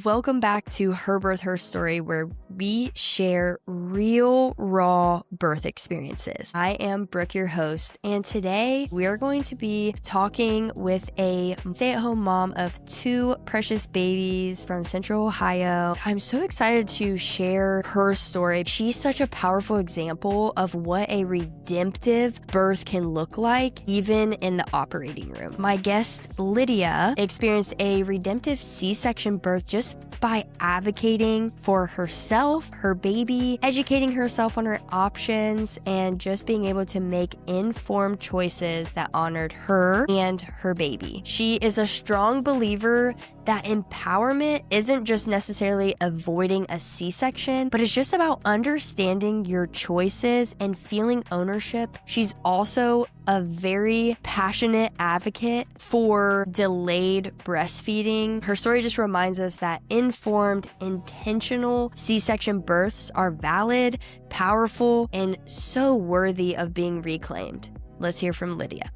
Welcome back to Her Birth, Her Story, where we share real, raw birth experiences. I am Brooke, your host, and today we are going to be talking with a stay-at-home mom of two precious babies from Central Ohio. I'm so excited to share her story. She's such a powerful example of what a redemptive birth can look like, even in the operating room. My guest, Lydia, experienced a redemptive C-section birth just by advocating for herself, her baby, educating herself on her options, and just being able to make informed choices that honored her and her baby. She is a strong believer that empowerment isn't just necessarily avoiding a C-section, but it's just about understanding your choices and feeling ownership. She's also a very passionate advocate for delayed breastfeeding. Her story just reminds us that informed, intentional C-section births are valid, powerful, and so worthy of being reclaimed. Let's hear from Lydia.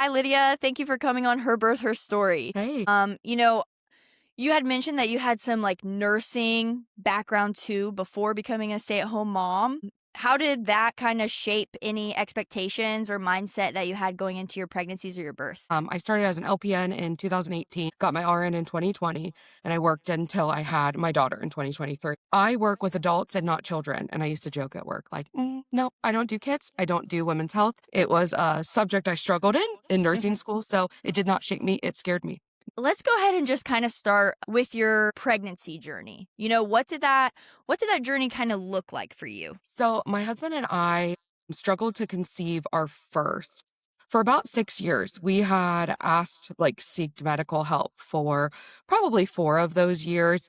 Hi, Lydia. Thank you for coming on Her Birth, Her Story. Hey. You had mentioned that you had some nursing background too before becoming a stay-at-home mom. How did that kind of shape any expectations or mindset that you had going into your pregnancies or your birth? I started as an LPN in 2018, got my RN in 2020, and I worked until I had my daughter in 2023. I work with adults and not children, and I used to joke at work, no, I don't do kids. I don't do women's health. It was a subject I struggled in nursing school, so it did not shape me. It scared me. Let's go ahead and just kind of start with your pregnancy journey. What did that journey kind of look like for you? So my husband and I struggled to conceive our first. For about 6 years, we had seeked medical help for probably 4 of those years.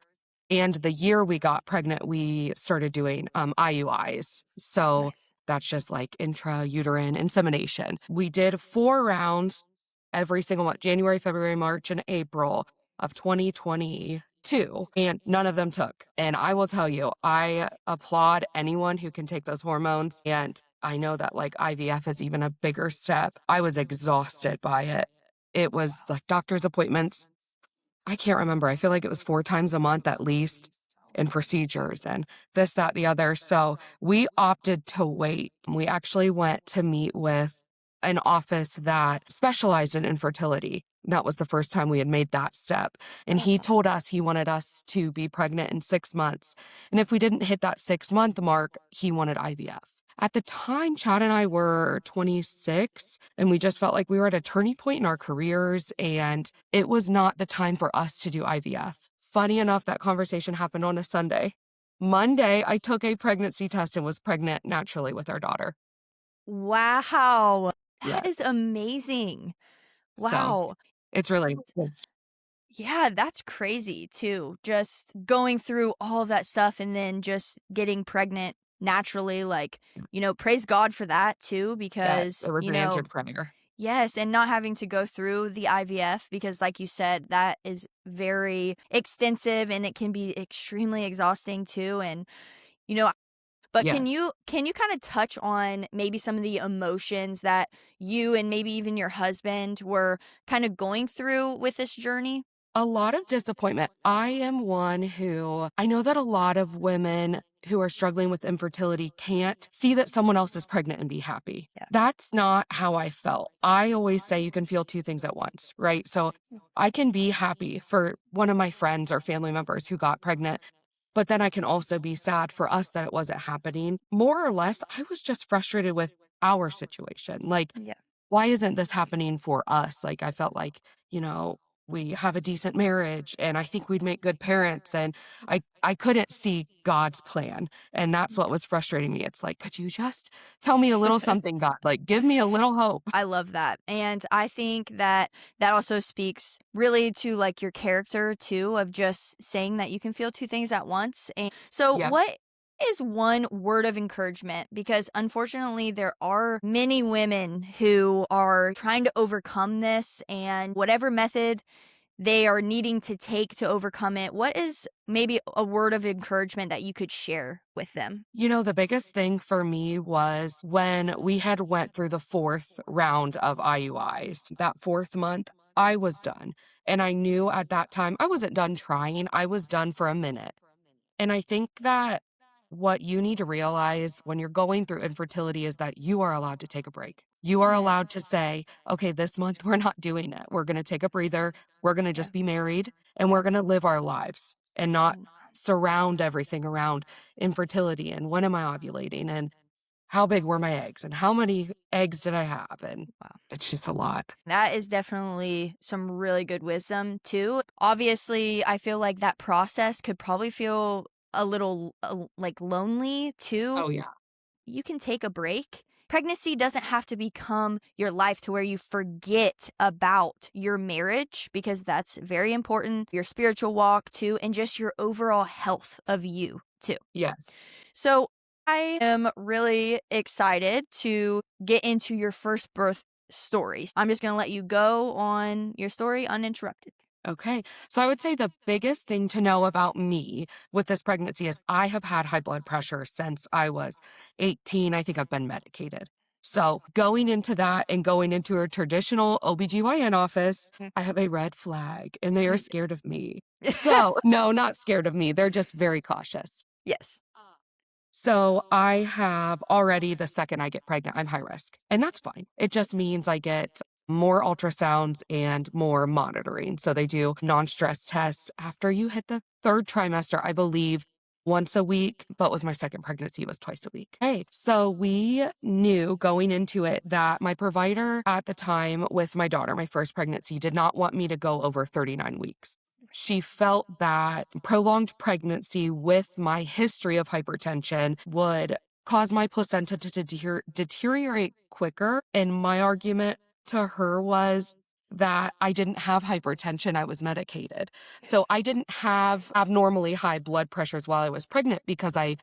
And the year we got pregnant, we started doing IUIs. So Nice. that's just intrauterine insemination. We did 4 rounds every single month, January, February, March, and April of 2022, and none of them took. And I will tell you, I applaud anyone who can take those hormones. And I know that IVF is even a bigger step. I was exhausted by it. It was doctor's appointments. I can't remember. I feel like it was 4 times a month at least, and procedures and this, that, the other. So we opted to wait. We actually went to meet with an office that specialized in infertility. That was the first time we had made that step. And he told us he wanted us to be pregnant in 6 months. And if we didn't hit that 6-month mark, he wanted IVF. At the time, Chad and I were 26, and we just felt like we were at a turning point in our careers, and it was not the time for us to do IVF. Funny enough, that conversation happened on a Sunday. Monday, I took a pregnancy test and was pregnant naturally with our daughter. Wow. That is Yes. amazing. So Wow. it's really, Yeah, that's crazy too. Just going through all of that stuff and then just getting pregnant naturally, praise God for that too, yes, because, it was an answered prayer. yes, and not having to go through the IVF because like you said, that is very extensive and it can be extremely exhausting too. And, you know, but Yes. can you kind of touch on maybe some of the emotions that you and maybe even your husband were kind of going through with this journey? A lot of disappointment. I am one who, I know that a lot of women who are struggling with infertility can't see that someone else is pregnant and be happy. Yeah. That's not how I felt. I always say you can feel 2 things at once, right? So I can be happy for one of my friends or family members who got pregnant, but then I can also be sad for us that it wasn't happening. More or less, I was just frustrated with our situation. Yeah. Why isn't this happening for us? I felt we have a decent marriage and I think we'd make good parents. And I couldn't see God's plan. And that's what was frustrating me. It's could you just tell me a little something, God? Give me a little hope. I love that. And I think that also speaks really to your character too, of just saying that you can feel 2 things at once. And so Yeah. what is one word of encouragement? Because unfortunately, there are many women who are trying to overcome this, and whatever method they are needing to take to overcome it, what is maybe a word of encouragement that you could share with them? The biggest thing for me was when we had went through the fourth round of IUIs, that fourth month, I was done. And I knew at that time I wasn't done trying. I was done for a minute. And I think that what you need to realize when you're going through infertility is that you are allowed to take a break. You are Yeah. allowed to say, okay, this month we're not doing it. We're going to take a breather. We're going to Yeah. just be married and Yeah. we're going to live our lives and not Mm. surround everything around infertility and when am I ovulating and how big were my eggs and how many eggs did I have? And Wow. it's just a lot. That is definitely some really good wisdom too. Obviously, I feel like that process could probably feel a little like lonely too. Oh, yeah. You can take a break. Pregnancy doesn't have to become your life to where you forget about your marriage, because that's very important, your spiritual walk too, and just your overall health of you too. Yes. So I am really excited to get into your first birth stories. I'm just going to let you go on your story uninterrupted. Okay. So I would say the biggest thing to know about me with this pregnancy is I have had high blood pressure since I was 18. I think I've been medicated. So going into that and going into a traditional OBGYN office, I have a red flag and they are scared of me. So no, not scared of me. They're just very cautious. Yes. So I have already, the second I get pregnant, I'm high risk. And that's fine. It just means I get more ultrasounds and more monitoring. So they do non-stress tests after you hit the third trimester, I believe, once a week, but with my second pregnancy, it was twice a week. Hey, so we knew going into it that my provider at the time with my daughter, my first pregnancy, did not want me to go over 39 weeks. She felt that prolonged pregnancy with my history of hypertension would cause my placenta to deteriorate quicker. And my argument to her was that I didn't have hypertension, I was medicated. So I didn't have abnormally high blood pressures while I was pregnant because I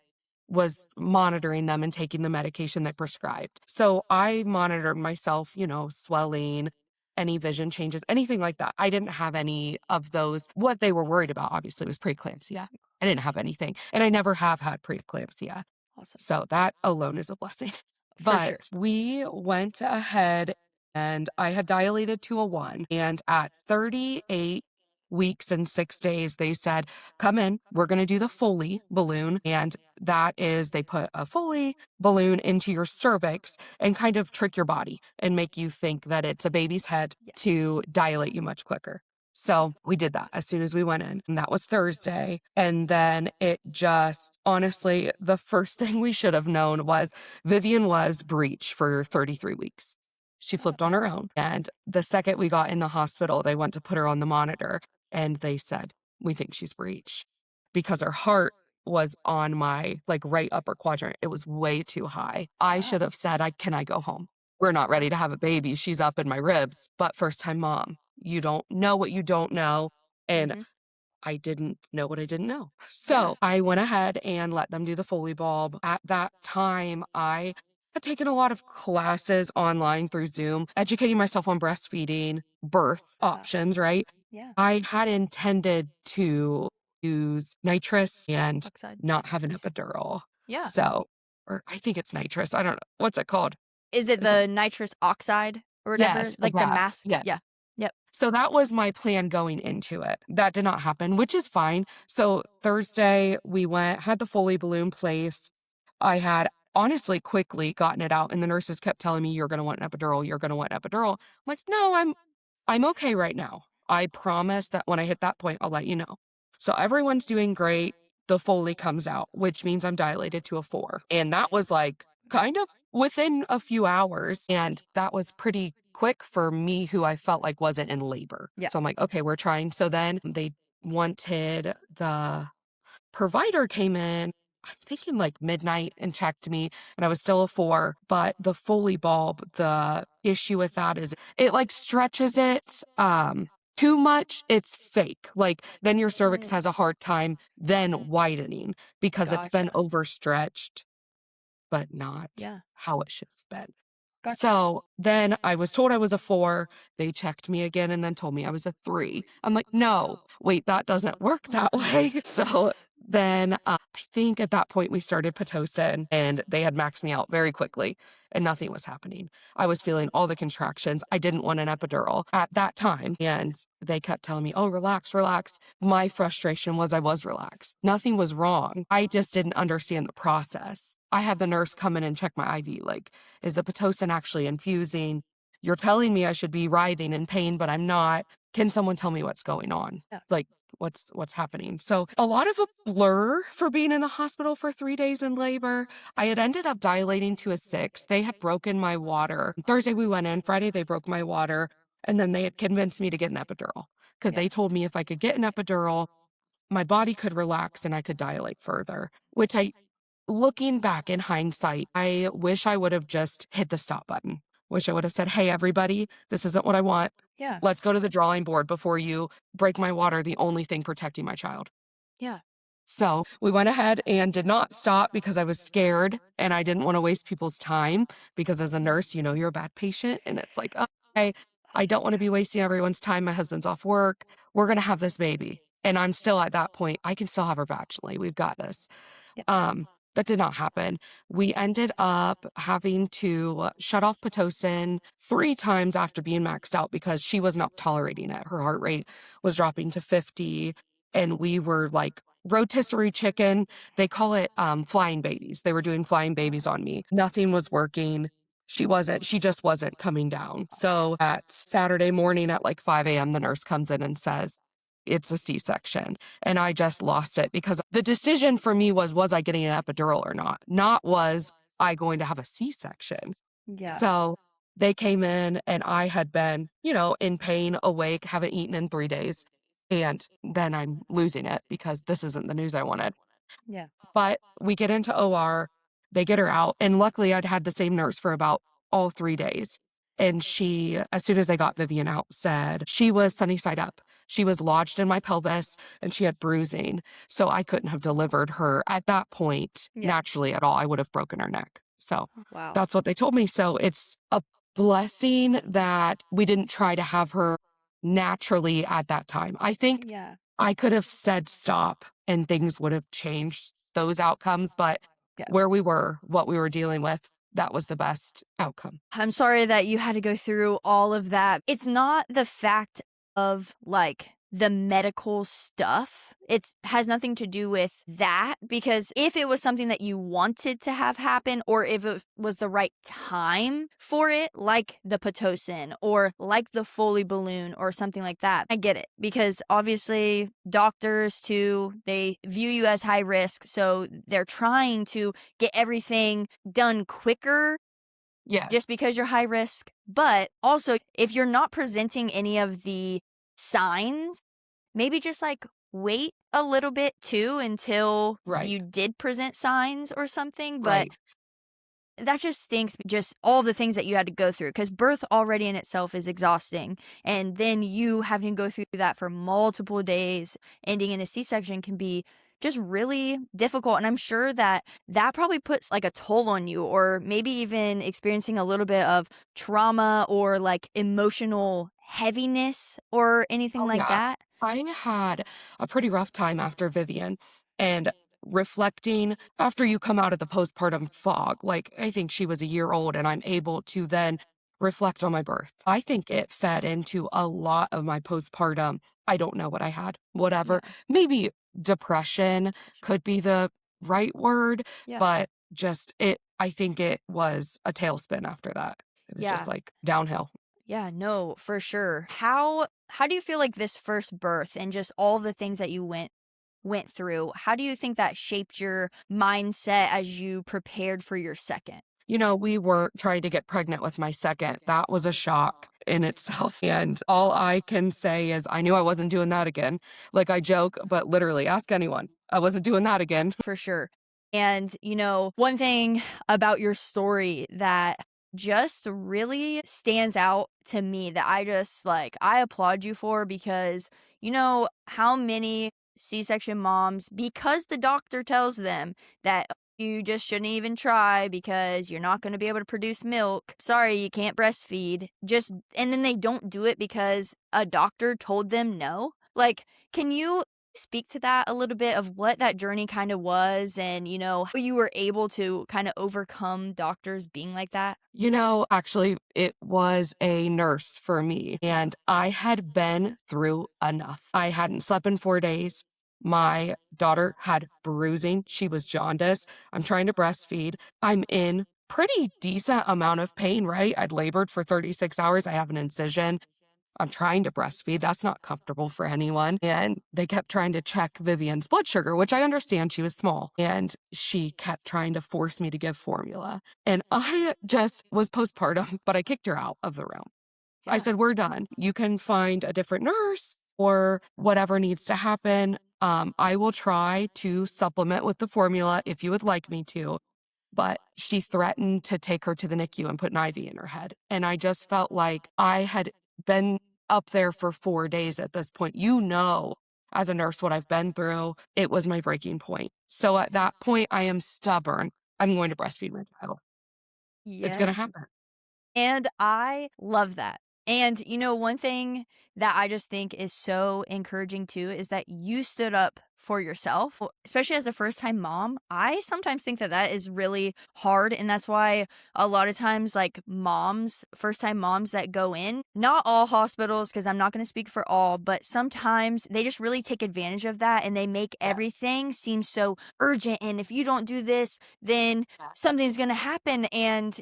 was monitoring them and taking the medication they prescribed. So I monitored myself, swelling, any vision changes, anything like that. I didn't have any of those. What they were worried about, obviously, was preeclampsia. I didn't have anything. And I never have had preeclampsia. Awesome. So that alone is a blessing. For But sure. we went ahead and I had dilated to a 1. And at 38 weeks and 6 days, they said, come in, we're going to do the Foley balloon. And that is, they put a Foley balloon into your cervix and kind of trick your body and make you think that it's a baby's head Yeah. to dilate you much quicker. So we did that as soon as we went in. And that was Thursday. And then it just, honestly, the first thing we should have known was Vivian was breech for 33 weeks. She flipped on her own. And the second we got in the hospital, they went to put her on the monitor and they said, we think she's breech because her heart was on my right upper quadrant. It was way too high. I should have said, can I go home? We're not ready to have a baby. She's up in my ribs, but first time mom, you don't know what you don't know. And Mhm. I didn't know what I didn't know. So Yeah. I went ahead and let them do the Foley bulb. At that time, I had taken a lot of classes online through Zoom, educating myself on breastfeeding, birth options, right? Yeah. I had intended to use nitrous and Oxide. not have an epidural. Yeah. So, or I think it's nitrous. I don't know. What's it called? Is it Is it? the nitrous oxide or whatever? Yes, the Like the gas. mask? Yeah. Yeah. Yep. So that was my plan going into it. That did not happen, which is fine. So Thursday, we had the Foley balloon placed. I had honestly quickly gotten it out, and the nurses kept telling me, you're going to want an epidural. You're going to want an epidural. I'm like, no, I'm okay right now. I promise that when I hit that point, I'll let you know. So everyone's doing great. The Foley comes out, which means I'm dilated to a 4. And that was kind of within a few hours. And that was pretty quick for me, who I felt like wasn't in labor. Yeah. So I'm like, okay, we're trying. So then they wanted the provider came in, I'm thinking midnight, and checked me, and I was still a 4. But the Foley bulb, the issue with that is it stretches it too much. It's fake. Then your cervix has a hard time then widening because it's been Gotcha. overstretched, but not Yeah. how it should have been. Gotcha. So then I was told I was a 4. They checked me again and then told me I was a 3. I'm like, no, wait, that doesn't work that way. So then I think at that point we started Pitocin and they had maxed me out very quickly and nothing was happening. I was feeling all the contractions. I didn't want an epidural at that time. And they kept telling me, oh, relax, relax. My frustration was I was relaxed. Nothing was wrong. I just didn't understand the process. I had the nurse come in and check my IV. Like, is the Pitocin actually infusing? You're telling me I should be writhing in pain, but I'm not. Can someone tell me what's going on? Yeah. Like, what's happening? So a lot of a blur for being in the hospital for 3 days in labor. I had ended up dilating to a 6. They had broken my water. Thursday we went in. Friday they broke my water. And then they had convinced me to get an epidural because they told me if I could get an epidural, my body could relax and I could dilate further, which looking back in hindsight, I wish I would have just hit the stop button. Wish I would have said, hey, everybody, this isn't what I want. Yeah. Let's go to the drawing board before you break my water, the only thing protecting my child. Yeah. So we went ahead and did not stop because I was scared and I didn't want to waste people's time because as a nurse, you know, you're a bad patient and it's like, okay, I don't want to be wasting everyone's time. My husband's off work. We're going to have this baby. And I'm still at that point. I can still have her vaginally. We've got this. Yeah. That did not happen. We ended up having to shut off Pitocin 3 times after being maxed out because she was not tolerating it. Her heart rate was dropping to 50 and we were like rotisserie chicken. They call it flying babies. They were doing flying babies on me. Nothing was working. She just wasn't coming down. So at Saturday morning at like 5 a.m., the nurse comes in and says, it's a C-section. And I just lost it because the decision for me was I getting an epidural or not? Not was I going to have a C-section. Yeah. So they came in and I had been, you know, in pain, awake, haven't eaten in 3 days. And then I'm losing it because this isn't the news I wanted. Yeah. But we get into OR, they get her out. And luckily I'd had the same nurse for about all 3 days. And she, as soon as they got Vivian out, said she was sunny side up. She was lodged in my pelvis and she had bruising. So I couldn't have delivered her at that point naturally at all. I would have broken her neck. So Wow. that's what they told me. So it's a blessing that we didn't try to have her naturally at that time. I think I could have said stop and things would have changed those outcomes. But where we were, what we were dealing with, that was the best outcome. I'm sorry that you had to go through all of that. It's not the fact of like the medical stuff. It has nothing to do with that because if it was something that you wanted to have happen or if it was the right time for it, like the Pitocin or like the Foley balloon or something like that, I get it because obviously doctors too, they view you as high risk. So they're trying to get everything done quicker. Yeah. Just because you're high risk. But also, if you're not presenting any of the signs, maybe just like wait a little bit too until you did present signs or something. But that just stinks, just all the things that you had to go through because birth already in itself is exhausting. And then you having to go through that for multiple days, ending in a C-section can be just really difficult. And I'm sure that probably puts like a toll on you or maybe even experiencing a little bit of trauma or like emotional heaviness or anything like that. I had a pretty rough time after Vivian and reflecting after you come out of the postpartum fog. Like I think she was a year old and I'm able to then reflect on my birth. I think it fed into a lot of my postpartum. I don't know what I had, whatever. Maybe depression could be the right word, but just I think it was a tailspin after that. It was just like downhill. Yeah, no, for sure. How do you feel like this first birth and just all the things that you went through, how do you think that shaped your mindset as you prepared for your second? You know, we weren't trying to get pregnant with my second. That was a shock in itself. And all I can say is I knew I wasn't doing that again. Like I joke, but literally ask anyone. I wasn't doing that again. For sure. And, you know, one thing about your story that just really stands out to me that I applaud you for because you know how many C-section moms, because the doctor tells them that you just shouldn't even try because you're not going to be able to produce milk. Sorry, you can't breastfeed. Just, and then they don't do it because a doctor told them no. Like, can you speak to that a little bit of what that journey kind of was and, how you were able to kind of overcome doctors being like that? Actually, it was a nurse for me, and I had been through enough. I hadn't slept in 4 days. My daughter had bruising. She was jaundiced. I'm trying to breastfeed. I'm in pretty decent amount of pain, right? I'd labored for 36 hours. I have an incision. I'm trying to breastfeed. That's not comfortable for anyone. And they kept trying to check Vivian's blood sugar, which I understand she was small. And she kept trying to force me to give formula. And I just was postpartum, but I kicked her out of the room. I Yeah. said, we're done. You can find a different nurse or whatever needs to happen. I will try to supplement with the formula if you would like me to. But she threatened to take her to the NICU and put an IV in her head. And I just felt like I had been up there for 4 days at this point. As a nurse, what I've been through, it was my breaking point. So at that point, I am stubborn. I'm going to breastfeed my child. It's going to Yes. happen. And I love that. And, one thing that I just think is so encouraging too is that you stood up for yourself, especially as a first time mom. I sometimes think that that is really hard. And that's why a lot of times, like moms, first time moms that go in, not all hospitals, because I'm not going to speak for all, but sometimes they just really take advantage of that and they make Yes. everything seem so urgent. And if you don't do this, then Yes. something's going to happen. And,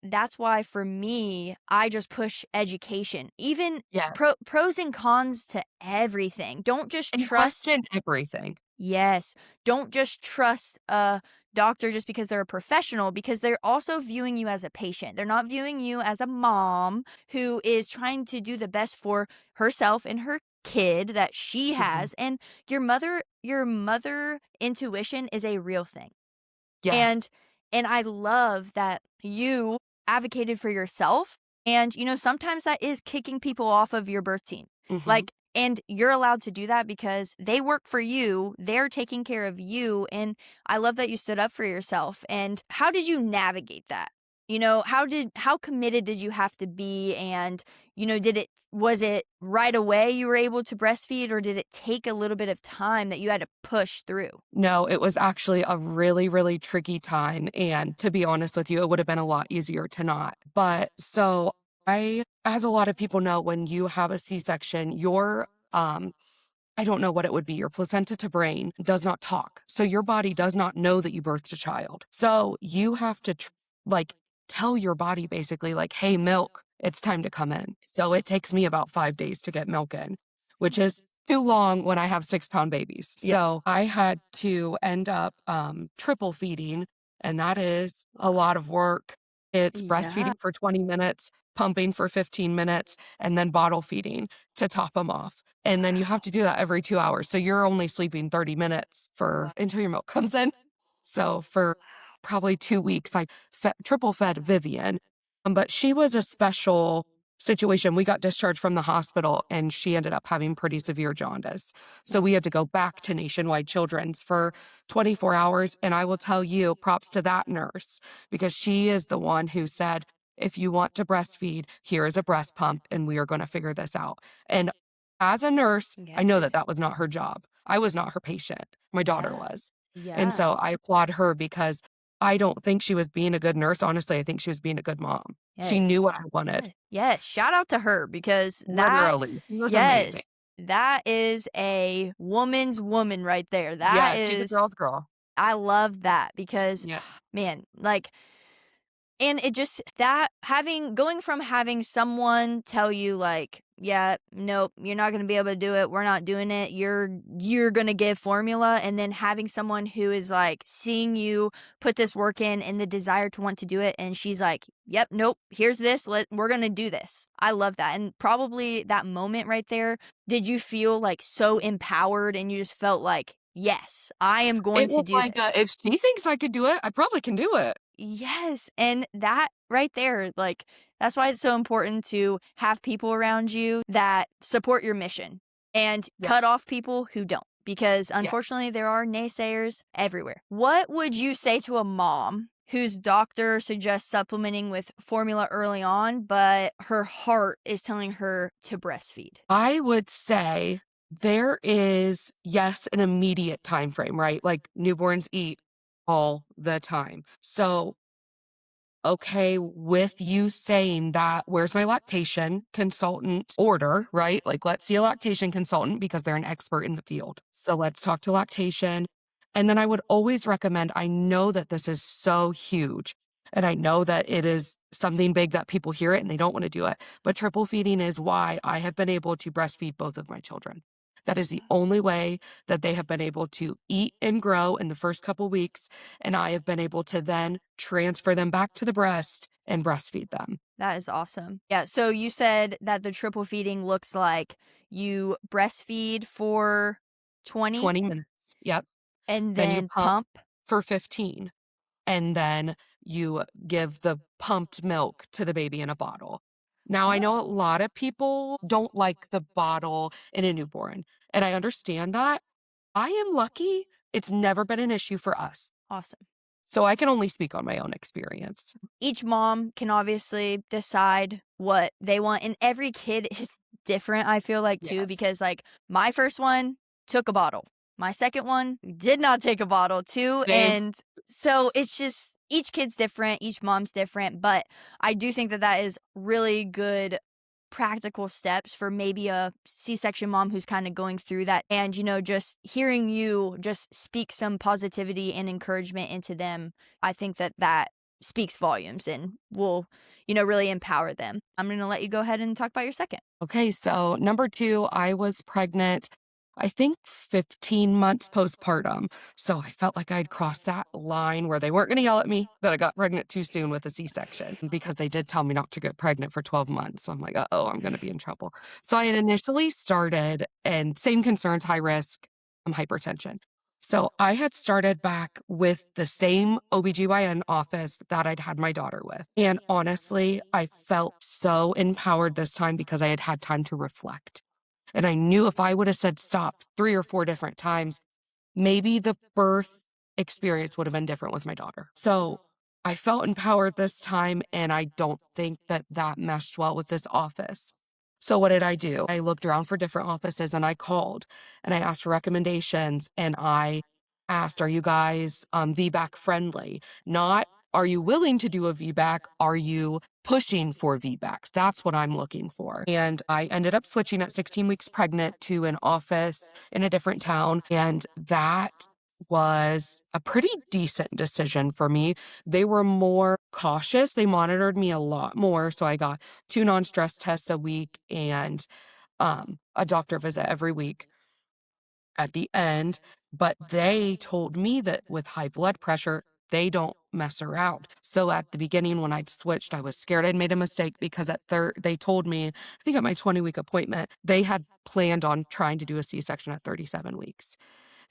that's why for me, I just push education, even Yes. pros and cons to everything. Don't just And trust. question everything. Yes. Don't just trust a doctor just because they're a professional, because they're also viewing you as a patient. They're not viewing you as a mom who is trying to do the best for herself and her kid that she Mhm. has. And your mother intuition is a real thing. Yes. And I love that you advocated for yourself. And, sometimes that is kicking people off of your birth team. Hmm. Like, and you're allowed to do that because they work for you. They're taking care of you. And I love that you stood up for yourself. And how did you navigate that? How committed did you have to be? And, was it right away you were able to breastfeed, or did it take a little bit of time that you had to push through? No, it was actually a really, really tricky time. And to be honest with you, it would have been a lot easier to not. But so as a lot of people know, when you have a C-section, I don't know what it would be. Your placenta to brain does not talk. So your body does not know that you birthed a child. So you have to like tell your body basically like, hey, milk, it's time to come in. So it takes me about 5 days to get milk in, which is too long when I have 6-pound babies. Yeah. So I had to end up triple feeding, and that is a lot of work. It's Yeah. breastfeeding for 20 minutes, pumping for 15 minutes, and then bottle feeding to top them off. And then you have to do that every 2 hours. So you're only sleeping 30 minutes until your milk comes in. So for probably 2 weeks, I triple fed Vivian. But she was a special situation. We got discharged from the hospital and she ended up having pretty severe jaundice. So we had to go back to Nationwide Children's for 24 hours. And I will tell you, props to that nurse, because she is the one who said, if you want to breastfeed, here is a breast pump and we are going to figure this out. And as a nurse, I know that Yes. that was not her job. I was not her patient. My daughter Yeah. was. And Yeah. so I applaud her because I don't think she was being a good nurse. Honestly, I think she was being a good mom. She Yes. knew what I wanted. Yeah. Yes. Shout out to her because Literally. She was amazing. yes, that is a woman's woman right there. Yeah, she's a girl's girl. I love that because, Yeah. man, like, and it just that going from having someone tell you like, yeah, nope, you're not going to be able to do it. We're not doing it. You're going to give formula, and then having someone who is like seeing you put this work in and the desire to want to do it, and she's like, "Yep, nope, here's this. We're going to do this." I love that. And probably that moment right there, did you feel like so empowered and you just felt like, "Yes, I am going It to was do like, this." if she thinks I could do it, I probably can do it. Yes, and that right there, like, that's why it's so important to have people around you that support your mission and Yeah. cut off people who don't. because Yeah. unfortunately there are naysayers everywhere. What would you say to a mom whose doctor suggests supplementing with formula early on, but her heart is telling her to breastfeed? I would say there is, yes, an immediate time frame, right? Like newborns eat all the time. So, okay, with you saying that, where's my lactation consultant order, right? Like, let's see a lactation consultant because they're an expert in the field. So, let's talk to lactation. And then I would always recommend, I know that this is so huge, and I know that it is something big that people hear it and they don't want to do it. But triple feeding is why I have been able to breastfeed both of my children. That is the only way that they have been able to eat and grow in the first couple weeks. And I have been able to then transfer them back to the breast and breastfeed them. That is awesome. Yeah, so you said that the triple feeding looks like you breastfeed for 20 20 minutes. Yep. and Then you then pump pump. for 15. And then you give the pumped milk to the baby in a bottle. Now, I know a lot of people don't like the bottle in a newborn, and I understand that. I am lucky. It's never been an issue for us. Awesome. So I can only speak on my own experience. Each mom can obviously decide what they want, and every kid is different, I feel like, too, Yes. because like my first one took a bottle. My second one did not take a bottle too. Same. And so it's just each kid's different, each mom's different. But I do think that that is really good practical steps for maybe a C-section mom who's kind of going through that. And, you know, just hearing you just speak some positivity and encouragement into them, I think that that speaks volumes and will, you know, really empower them. I'm going to let you go ahead and talk about your second. Okay, so number 2, I was pregnant, I think 15 months postpartum. So I felt like I'd crossed that line where they weren't going to yell at me that I got pregnant too soon with a C-section because they did tell me not to get pregnant for 12 months. So I'm like, uh-oh, I'm going to be in trouble. So I had initially started, and same concerns, high risk, hypertension. So I had started back with the same OBGYN office that I'd had my daughter with. And honestly, I felt so empowered this time because I had had time to reflect. And I knew if I would have said stop 3 or 4 different times, maybe the birth experience would have been different with my daughter. So I felt empowered this time, and I don't think that that meshed well with this office. So what did I do? I looked around for different offices, and I called and I asked for recommendations, and I asked, are you guys VBAC friendly? Not, are you willing to do a VBAC? Are you pushing for VBACs? That's what I'm looking for. And I ended up switching at 16 weeks pregnant to an office in a different town. And that was a pretty decent decision for me. They were more cautious. They monitored me a lot more. So I got 2 non-stress tests a week and a doctor visit every week at the end. But they told me that with high blood pressure, they don't mess around. So at the beginning, when I'd switched, I was scared I'd made a mistake because they told me, I think at my 20-week appointment, they had planned on trying to do a C-section at 37 weeks.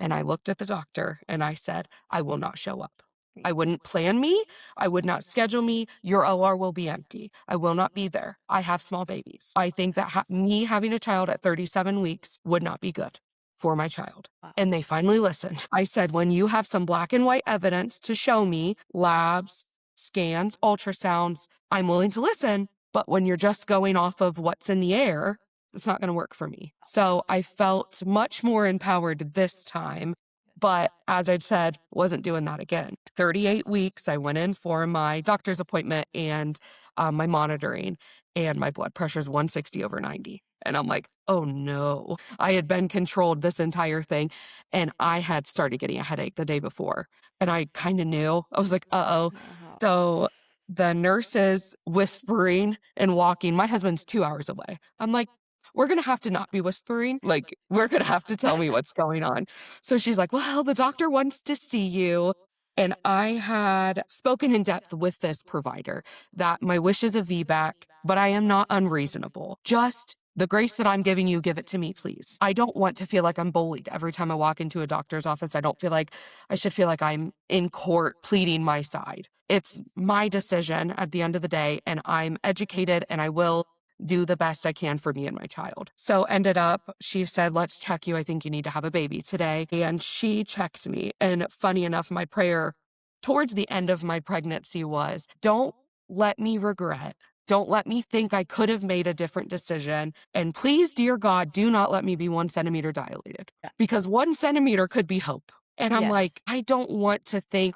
And I looked at the doctor and I said, I will not show up. I wouldn't plan me. I would not schedule me. Your OR will be empty. I will not be there. I have small babies. I think that me having a child at 37 weeks would not be good for my child. And they finally listened. I said, when you have some black and white evidence to show me, labs, scans, ultrasounds, I'm willing to listen. But when you're just going off of what's in the air, it's not going to work for me. So I felt much more empowered this time. But as I'd said, wasn't doing that again. 38 weeks, I went in for my doctor's appointment and my monitoring, and my blood pressure is 160/90. And I'm like, oh no. I had been controlled this entire thing, and I had started getting a headache the day before. And I kind of knew. I was like, uh-oh. So the nurses whispering and walking. My husband's 2 hours away. I'm like, we're going to have to not be whispering. Like, we're going to have to tell me what's going on. So she's like, well, the doctor wants to see you. And I had spoken in depth with this provider that my wish is a VBAC, but I am not unreasonable. Just the grace that I'm giving you, give it to me, please. I don't want to feel like I'm bullied every time I walk into a doctor's office. I don't feel like I should feel like I'm in court pleading my side. It's my decision at the end of the day, and I'm educated, and I will do the best I can for me and my child. So ended up, she said, let's check you. I think you need to have a baby today. And she checked me. And funny enough, my prayer towards the end of my pregnancy was, don't let me regret. Don't let me think I could have made a different decision. And please, dear God, do not let me be 1 centimeter dilated, because 1 centimeter could be hope. And I'm like, Yes. I don't want to think,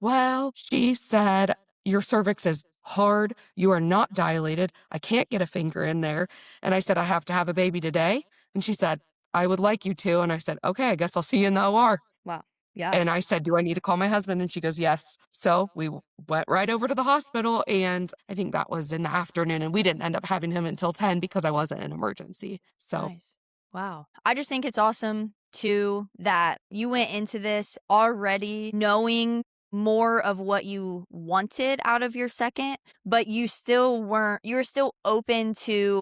well, she said, your cervix is hard. You are not dilated. I can't get a finger in there. And I said, I have to have a baby today. And she said, I would like you to. And I said, okay, I guess I'll see you in the OR. Wow. Yeah. And I said, do I need to call my husband? And she goes, yes. So we went right over to the hospital. And I think that was in the afternoon. And we didn't end up having him until 10 because I wasn't an emergency. So Nice. Wow. I just think it's awesome too that you went into this already knowing more of what you wanted out of your second, but you were still open to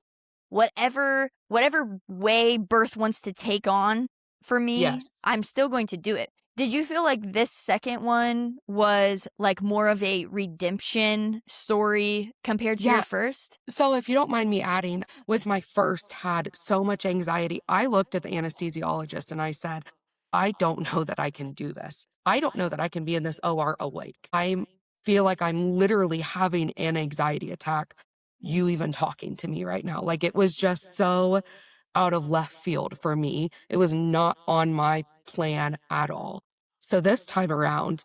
whatever way birth wants to take on for me, yes. I'm still going to do it. Did you feel like this second one was like more of a redemption story compared to your Yeah. first? So if you don't mind me adding, with my first had so much anxiety, I looked at the anesthesiologist and I said, I don't know that I can do this. I don't know that I can be in this OR awake. I feel like I'm literally having an anxiety attack. You even talking to me right now. Like, it was just so out of left field for me. It was not on my plan at all. So this time around,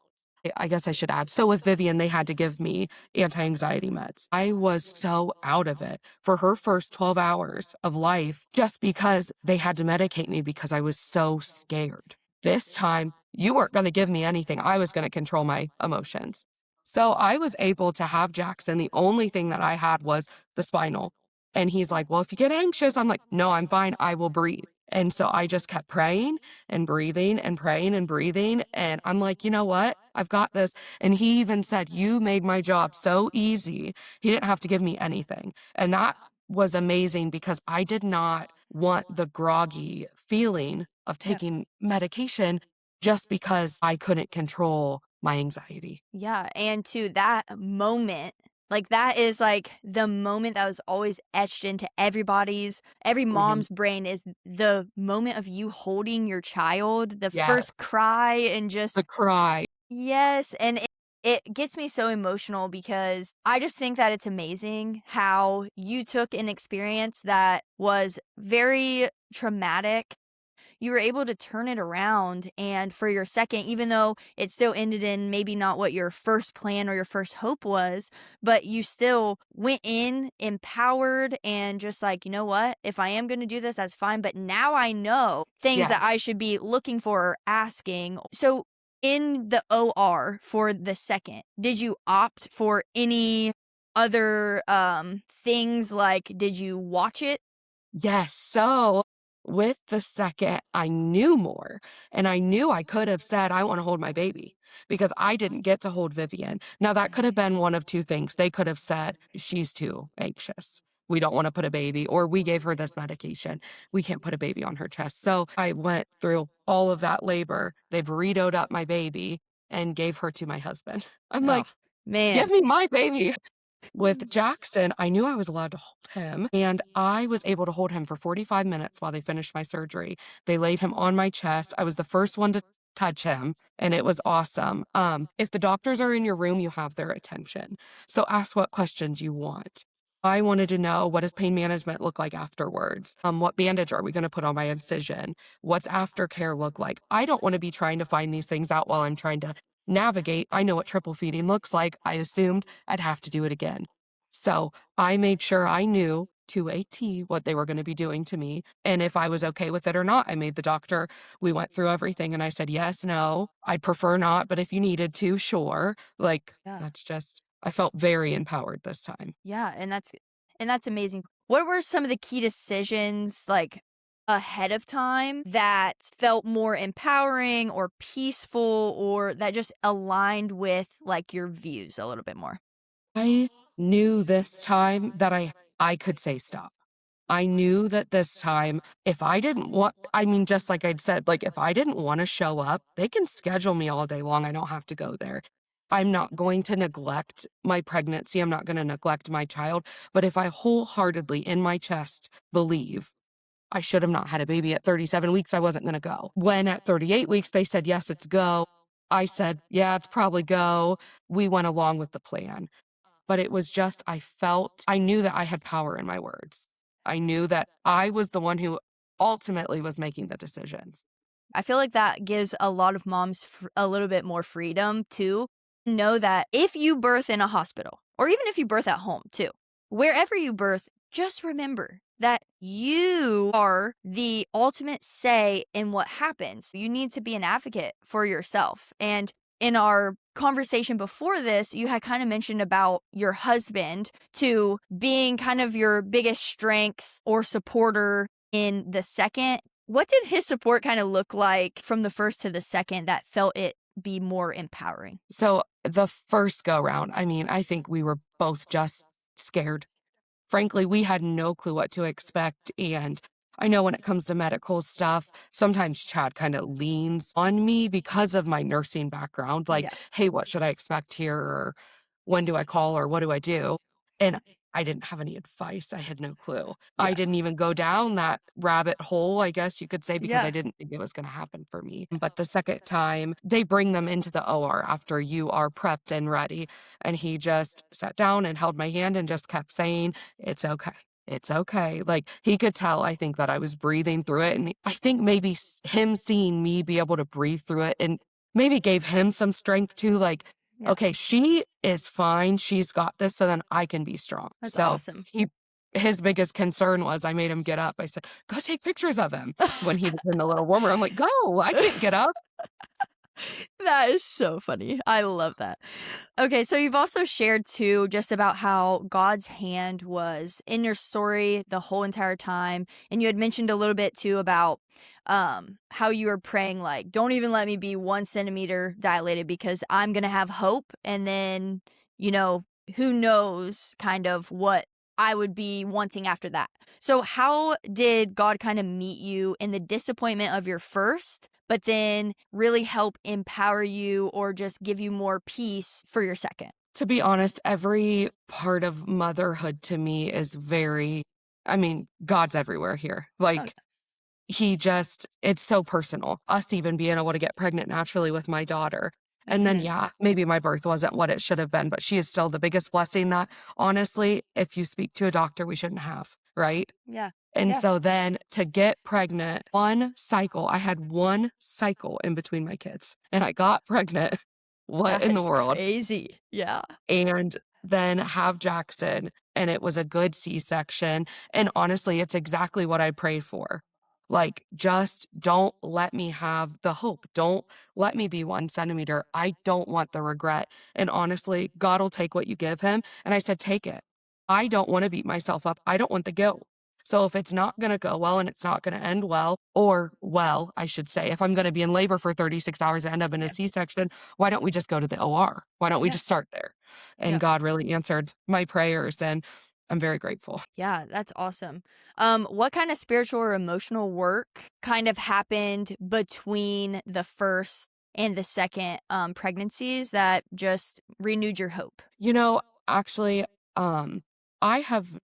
I guess I should add. So with Vivian, they had to give me anti-anxiety meds. I was so out of it for her first 12 hours of life just because they had to medicate me because I was so scared. This time, you weren't going to give me anything. I was going to control my emotions. So I was able to have Jackson. The only thing that I had was the spinal. And he's like, well, if you get anxious, I'm like, no, I'm fine. I will breathe. And so I just kept praying and breathing and praying and breathing. And I'm like, you know what? I've got this. And he even said, you made my job so easy. He didn't have to give me anything. And that was amazing because I did not want the groggy feeling of Yeah. taking medication just because I couldn't control my anxiety. Yeah, and to that moment, like that is like the moment that was always etched into every Mhm. mom's brain is the moment of you holding your child, the Yes. first cry and The just cry. yes, and it gets me so emotional because I just think that it's amazing how you took an experience that was very traumatic, you were able to turn it around, and for your second, even though it still ended in maybe not what your first plan or your first hope was, but you still went in empowered and just like, you know what, if I am going to do this, that's fine, but now I know things that Yes. I should be looking for or asking. So in the OR for the second, did you opt for any other things, like did you watch it? Yes. So with the second, I knew more and I knew I could have said, I want to hold my baby because I didn't get to hold Vivian. Now, that could have been one of two things. They could have said, she's too anxious. We don't want to put a baby, or we gave her this medication. We can't put a baby on her chest. So I went through all of that labor. They burritoed up my baby and gave her to my husband. I'm Oh like, man. give me my baby. With Jackson, I knew I was allowed to hold him, and I was able to hold him for 45 minutes while they finished my surgery. They laid him on my chest. I was the first one to touch him, and it was awesome. If the doctors are in your room, you have their attention. So ask what questions you want. I wanted to know, what does pain management look like afterwards? What bandage are we going to put on my incision? What's aftercare look like? I don't want to be trying to find these things out while I'm trying to navigate. I know what triple feeding looks like. I assumed I'd have to do it again. So I made sure I knew to a T what they were going to be doing to me and if I was okay with it or not. I made the doctor, we went through everything and I said, yes, no, I'd prefer not, but if you needed to, sure. Like, Yeah. that's just, I felt very empowered this time. Yeah, and that's amazing. What were some of the key decisions like ahead of time that felt more empowering or peaceful or that just aligned with like your views a little bit more? I knew this time that I could say stop. I knew that this time, if I didn't want, I mean, just like I'd said, like if I didn't want to show up, they can schedule me all day long. I don't have to go there. I'm not going to neglect my pregnancy. I'm not going to neglect my child. But if I wholeheartedly in my chest believe I should have not had a baby at 37 weeks, I wasn't going to go. When at 38 weeks, they said, yes, it's go. I said, yeah, it's probably go. We went along with the plan. But it was just, I knew that I had power in my words. I knew that I was the one who ultimately was making the decisions. I feel like that gives a lot of moms a little bit more freedom to know that if you birth in a hospital, or even if you birth at home too, wherever you birth, just remember that you are the ultimate say in what happens. You need to be an advocate for yourself. And in our conversation before this, you had kind of mentioned about your husband to being kind of your biggest strength or supporter in the second. What did his support kind of look like from the first to the second that felt it be more empowering? So the first go round, I think we were both just scared. Frankly, we had no clue what to expect. And I know when it comes to medical stuff, sometimes Chad kind of leans on me because of my nursing background. Like, Yeah. hey, what should I expect here? Or when do I call? Or what do I do? And I didn't have any advice. I had no clue. I Yeah. didn't even go down that rabbit hole, I guess you could say, because I Yeah. didn't think it was going to happen for me. But the second time, they bring them into the OR after you are prepped and ready. And he just sat down and held my hand and just kept saying, it's okay. It's okay. Like he could tell, I think, that I was breathing through it. And I think maybe him seeing me be able to breathe through it and maybe gave him some strength too. Like, Yeah. okay, she is fine. She's got this. So then I can be strong. That's So awesome. his biggest concern was I made him get up. I said, go take pictures of him when he was in the little warmer. I'm like, go, I can't get up. That is so funny. I love that. Okay, so you've also shared too just about how God's hand was in your story the whole entire time. And you had mentioned a little bit too about how you were praying like, don't even let me be 1 centimeter dilated because I'm gonna have hope. And then, you know, who knows kind of what I would be wanting after that. So how did God kind of meet you in the disappointment of your first, but then really help empower you or just give you more peace for your second? To be honest, every part of motherhood to me is God's everywhere here. Oh, Like, it's so personal. Us even being able to get pregnant naturally with my daughter. And then, mhm. yeah, maybe my birth wasn't what it should have been, but she is still the biggest blessing that honestly, if you speak to a doctor, we shouldn't have, right? Yeah. And Yeah. so then to get pregnant, I had one cycle in between my kids and I got pregnant. What That in the is world? crazy. Yeah. And then have Jackson, and it was a good C-section. And honestly, it's exactly what I prayed for. Like, just don't let me have the hope. Don't let me be 1 centimeter. I don't want the regret. And honestly, God will take what you give him. And I said, take it. I don't want to beat myself up. I don't want the guilt. So if it's not going to go well and it's not going to end well, or well, I should say, if I'm going to be in labor for 36 hours and end up in a Yeah. C-section, why don't we just go to the OR? Why don't we Yeah. just start there? And Yeah. God really answered my prayers, and I'm very grateful. Yeah, that's awesome. What kind of spiritual or emotional work kind of happened between the first and the second pregnancies that just renewed your hope? You know, actually, I have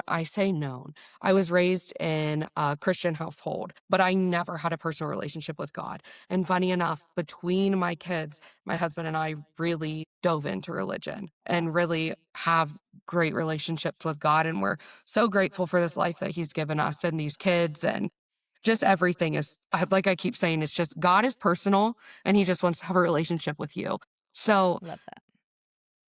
I say known. I was raised in a Christian household, but I never had a personal relationship with God. And funny enough, between my kids, my husband and I really dove into religion and really have great relationships with God. And we're so grateful for this life that He's given us and these kids. And just everything like I keep saying, it's just God is personal and He just wants to have a relationship with you. So Love that.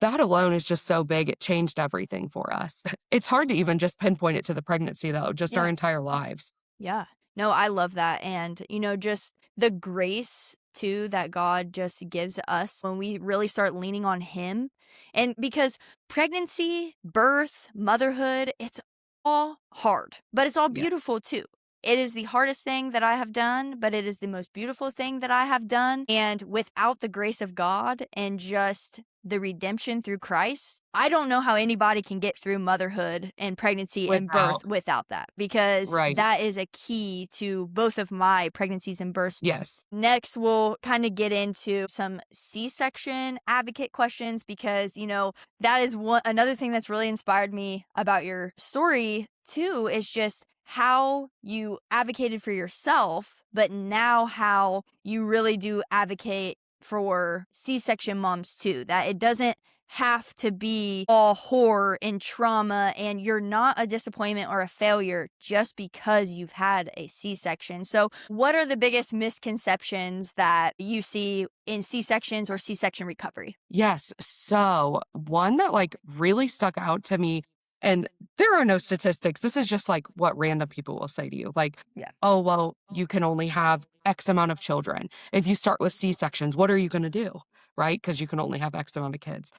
that alone is just so big, it changed everything for us. It's hard to even just pinpoint it to the pregnancy, though, just our Yeah. entire lives. Yeah. No, I love that. And, just the grace too that God just gives us when we really start leaning on Him. And because pregnancy, birth, motherhood, it's all hard, but it's all Yeah. beautiful too. It is the hardest thing that I have done, but it is the most beautiful thing that I have done. And without the grace of God and just the redemption through Christ, I don't know how anybody can get through motherhood and pregnancy and Without birth without that, because right. that is a key to both of my pregnancies and births. Yes. Next, we'll kind of get into some C-section advocate questions because, that is another thing that's really inspired me about your story too, is just how you advocated for yourself, but now how you really do advocate for C-section moms too, that it doesn't have to be all horror and trauma and you're not a disappointment or a failure just because you've had a C-section. So what are the biggest misconceptions that you see in C-sections or C-section recovery? Yes. So one that like really stuck out to me, and there are no statistics. This is just like what random people will say to you. Like, Yeah. oh, well, you can only have X amount of children. If you start with C-sections, what are you going to do? Right? Because you can only have X amount of kids.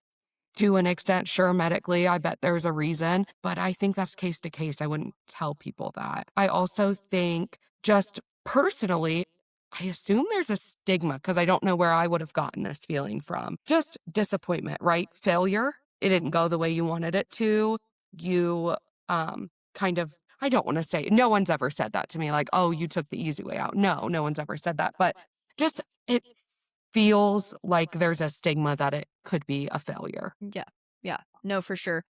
To an extent, sure, medically, I bet there's a reason, but I think that's case to case. I wouldn't tell people that. I also think just personally, I assume there's a stigma because I don't know where I would have gotten this feeling from. Just disappointment, right? Failure. It didn't go the way you wanted it to. You kind of, I don't want to say, no one's ever said that to me, like, oh, you took the easy way out. No one's ever said that, but just it feels like there's a stigma that it could be a failure. Yeah. Yeah. No, for sure.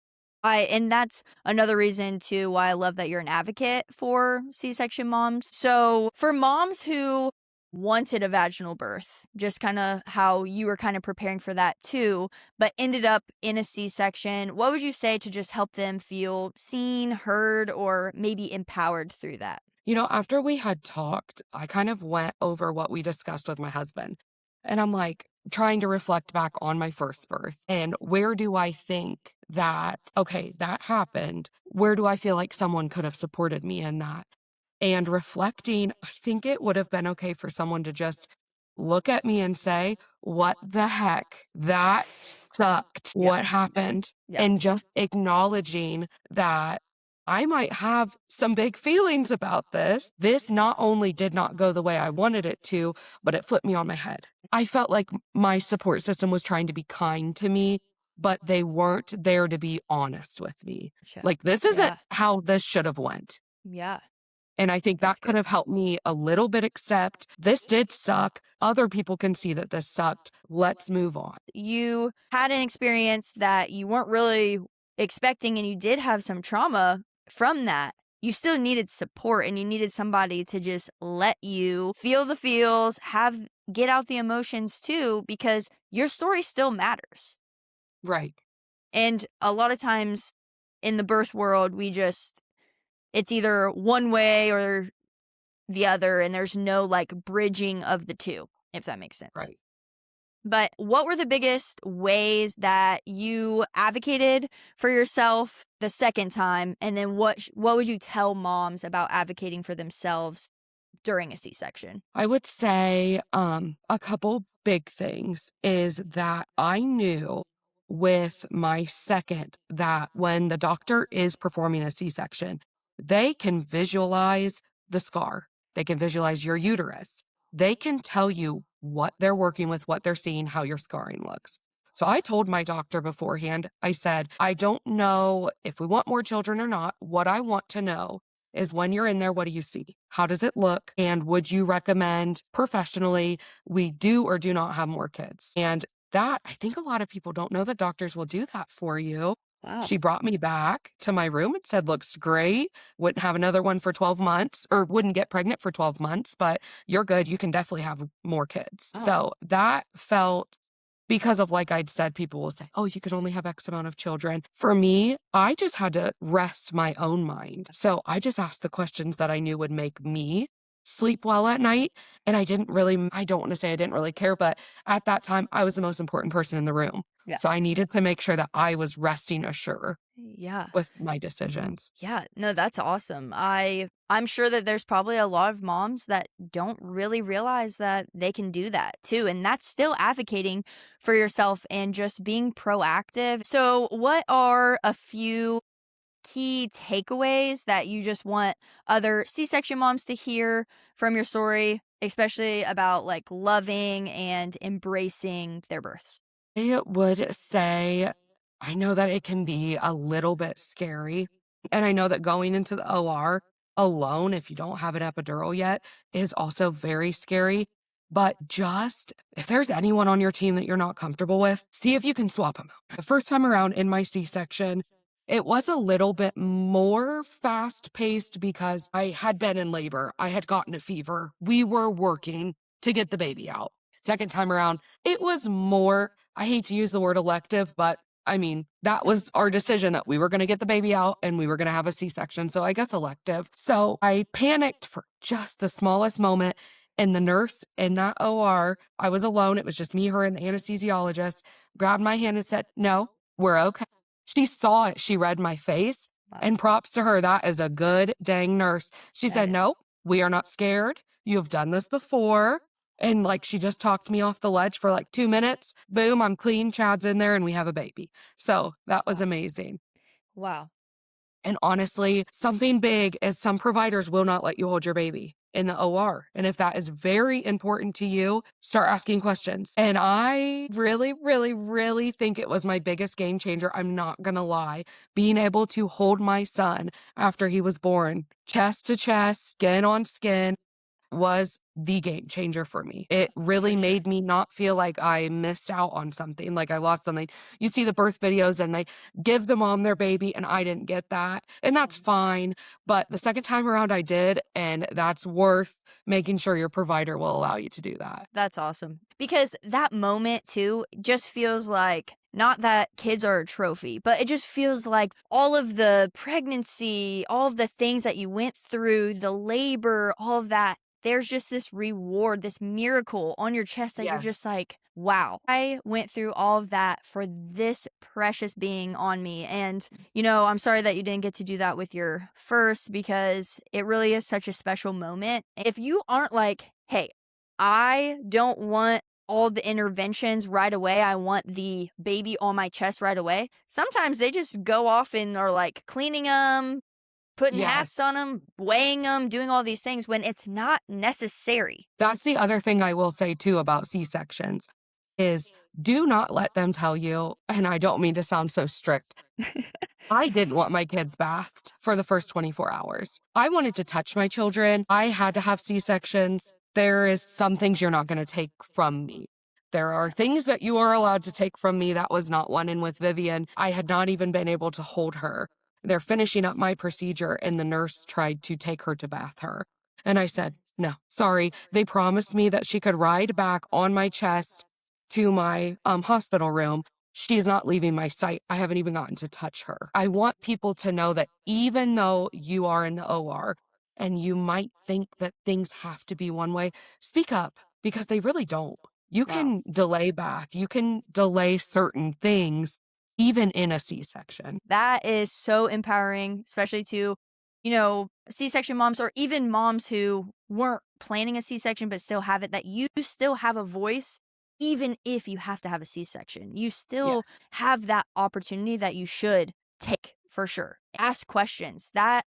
And that's another reason too why I love that you're an advocate for C-section moms. So for moms who wanted a vaginal birth, just kind of how you were kind of preparing for that too, but ended up in a C-section, what would you say to just help them feel seen, heard, or maybe empowered through that? After we had talked, I kind of went over what we discussed with my husband. And I'm like trying to reflect back on my first birth and where do I think that, okay, that happened. Where do I feel like someone could have supported me in that? And reflecting, I think it would have been okay for someone to just look at me and say, what the heck? That sucked. Yeah. What happened? Yeah. And just acknowledging that I might have some big feelings about this. This not only did not go the way I wanted it to, but it flipped me on my head. I felt like my support system was trying to be kind to me, but they weren't there to be honest with me. Gotcha. Like, this isn't Yeah. how this should have went. Yeah. And I think That's that could good. have helped me a little bit accept this did suck. Other people can see that this sucked. Let's move on. You had an experience that you weren't really expecting and you did have some trauma from that. You still needed support and you needed somebody to just let you feel the feels, get out the emotions too, because your story still matters. Right. And a lot of times in the birth world, it's either one way or the other, and there's no like bridging of the two, if that makes sense. Right. But what were the biggest ways that you advocated for yourself the second time? And then what would you tell moms about advocating for themselves during a C-section? I would say a couple big things is that I knew with my second that when the doctor is performing a C-section, they can visualize the scar. They can visualize your uterus. They can tell you what they're working with, what they're seeing, how your scarring looks. So I told my doctor beforehand, I said, I don't know if we want more children or not. What I want to know is when you're in there, what do you see? How does it look? And would you recommend professionally we do or do not have more kids? And that, I think a lot of people don't know that doctors will do that for you. Wow. She brought me back to my room and said, looks great. Wouldn't have another one for 12 months or wouldn't get pregnant for 12 months, but you're good. You can definitely have more kids. Oh. So that felt, because of, like I'd said, people will say, oh, you could only have X amount of children. For me, I just had to rest my own mind. So I just asked the questions that I knew would make me sleep well at night. And I don't want to say I didn't really care, but at that time, I was the most important person in the room. Yeah. So I needed to make sure that I was resting assured Yeah. with my decisions. Yeah. No, that's awesome. I'm sure that there's probably a lot of moms that don't really realize that they can do that too. And that's still advocating for yourself and just being proactive. So what are a few key takeaways that you just want other C-section moms to hear from your story, especially about like loving and embracing their births? I would say I know that it can be a little bit scary. And I know that going into the OR alone, if you don't have an epidural yet, is also very scary. But just if there's anyone on your team that you're not comfortable with, see if you can swap them out. The first time around in my C section, it was a little bit more fast paced because I had been in labor. I had gotten a fever. We were working to get the baby out. Second time around, it was more, I hate to use the word elective, but I mean, that was our decision that we were going to get the baby out and we were going to have a C-section. So I guess elective. So I panicked for just the smallest moment. And the nurse in that OR, I was alone. It was just me, her, and the anesthesiologist, grabbed my hand and said, "No, we're okay." She saw it. She read my face. Wow. And props to her. That is a good dang nurse. She That said, is. "No, we are not scared. You have done this before." And like she just talked me off the ledge for like 2 minutes. Boom, I'm clean. Chad's in there and we have a baby. So that was Wow. amazing. Wow. And honestly, something big is some providers will not let you hold your baby in the OR. And if that is very important to you, start asking questions. And I really, really, really think it was my biggest game changer. I'm not going to lie. Being able to hold my son after he was born, chest to chest, skin on skin, was the game changer for me. It really For sure. made me not feel like I missed out on something, like I lost something. You see the birth videos and they give the mom their baby, and I didn't get that. And that's fine. But the second time around, I did. And that's worth making sure your provider will allow you to do that. That's awesome. Because that moment too just feels like not that kids are a trophy, but it just feels like all of the pregnancy, all of the things that you went through, the labor, all of that. There's just this reward, this miracle on your chest that you're Yes. just like, wow, I went through all of that for this precious being on me. And, I'm sorry that you didn't get to do that with your first because it really is such a special moment. If you aren't like, hey, I don't want all the interventions right away. I want the baby on my chest right away. Sometimes they just go off and are like cleaning them, putting hats Yes. on them, weighing them, doing all these things when it's not necessary. That's the other thing I will say too about C-sections is do not let them tell you, and I don't mean to sound so strict, I didn't want my kids bathed for the first 24 hours. I wanted to touch my children. I had to have C-sections. There is some things you're not going to take from me. There are things that you are allowed to take from me. That was not one. And with Vivian, I had not even been able to hold her. They're finishing up my procedure, and the nurse tried to take her to bath her. And I said, "No, sorry." They promised me that she could ride back on my chest to my hospital room. She's not leaving my sight. I haven't even gotten to touch her. I want people to know that even though you are in the OR and you might think that things have to be one way, speak up because they really don't. You Wow. can delay bath, you can delay certain things, even in a C section. That is so empowering, especially to, C-section moms or even moms who weren't planning a C-section but still have it, that you still have a voice even if you have to have a C-section. You still Yes. have that opportunity that you should take for sure. Ask questions. That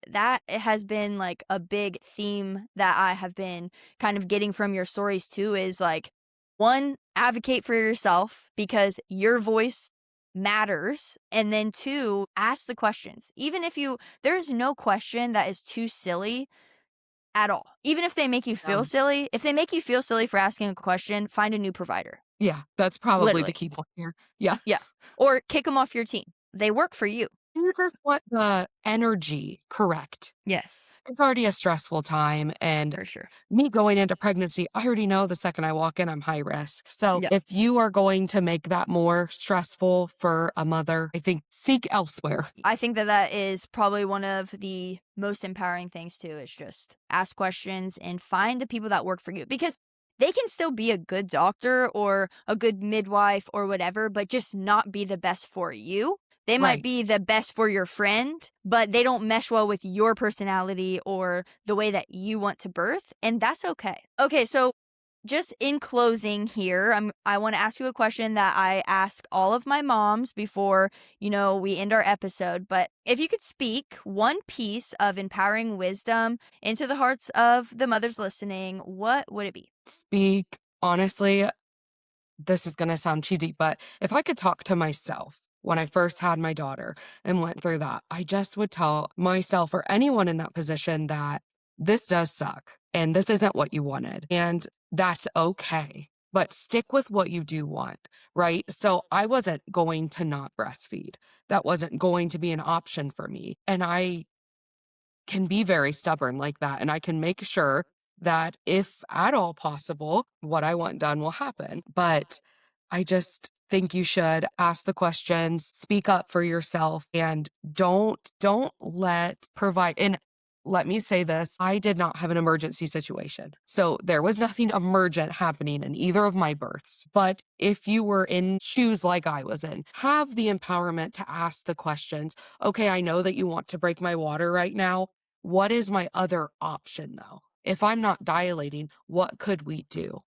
has been like a big theme that I have been kind of getting from your stories too is like one, advocate for yourself because your voice matters. And then two, ask the questions. Even if there's no question that is too silly at all. Even if they make you feel silly, if they make you feel silly for asking a question, find a new provider. Yeah, that's probably the Literally. key point here. Yeah. Yeah. Or kick them off your team. They work for you. You just want the energy correct. Yes, It's already a stressful time, and for sure. me going into pregnancy, I already know the second I walk in, I'm high risk. So Yeah. if you are going to make that more stressful for a mother, I think seek elsewhere. I think that is probably one of the most empowering things too, is just ask questions and find the people that work for you because they can still be a good doctor or a good midwife or whatever, but just not be the best for you. They might Right. be the best for your friend, but they don't mesh well with your personality or the way that you want to birth, and that's okay. Okay, so just in closing here, I want to ask you a question that I ask all of my moms before, we end our episode. But if you could speak one piece of empowering wisdom into the hearts of the mothers listening, what would it be? Speak honestly, this is going to sound cheesy, but if I could talk to myself when I first had my daughter and went through that, I just would tell myself or anyone in that position that this does suck and this isn't what you wanted. And that's okay. But stick with what you do want, right? So I wasn't going to not breastfeed. That wasn't going to be an option for me. And I can be very stubborn like that. And I can make sure that if at all possible, what I want done will happen. But I just think you should ask the questions, speak up for yourself, and don't let me say this, I did not have an emergency situation. So there was nothing emergent happening in either of my births. But if you were in shoes like I was in, have the empowerment to ask the questions. Okay, I know that you want to break my water right now. What is my other option though? If I'm not dilating, what could we do?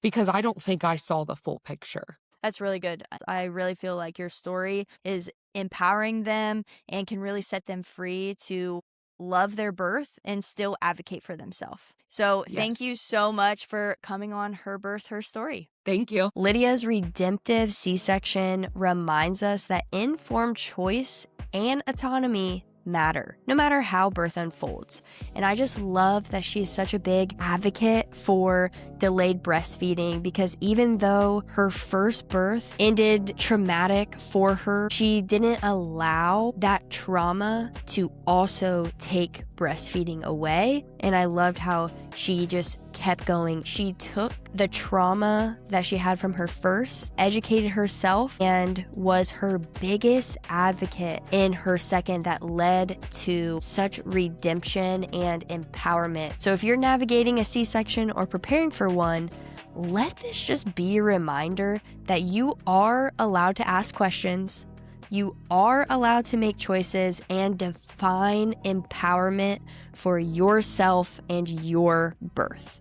Because I don't think I saw the full picture. That's really good. I really feel like your story is empowering them and can really set them free to love their birth and still advocate for themselves. So thank Yes. you so much for coming on Her Birth, Her Story. Thank you. Lydia's redemptive C-section reminds us that informed choice and autonomy matter, no matter how birth unfolds. And I just love that she's such a big advocate for delayed breastfeeding, because even though her first birth ended traumatic for her, she didn't allow that trauma to also take breastfeeding away. And I loved how she just kept going. She took the trauma that she had from her first, educated herself, and was her biggest advocate in her second that led to such redemption and empowerment. So if you're navigating a C-section or preparing for one, let this just be a reminder that you are allowed to ask questions. You are allowed to make choices and define empowerment for yourself and your birth.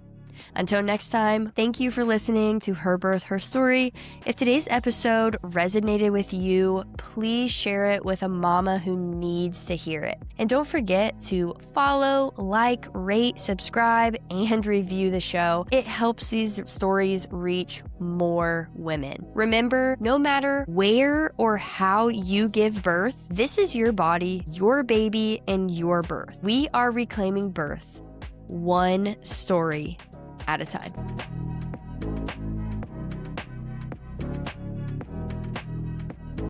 Until next time, thank you for listening to Her Birth, Her Story. If today's episode resonated with you, please share it with a mama who needs to hear it. And don't forget to follow, like, rate, subscribe, and review the show. It helps these stories reach more women. Remember, no matter where or how you give birth, this is your body, your baby, and your birth. We are reclaiming birth, one story at a time.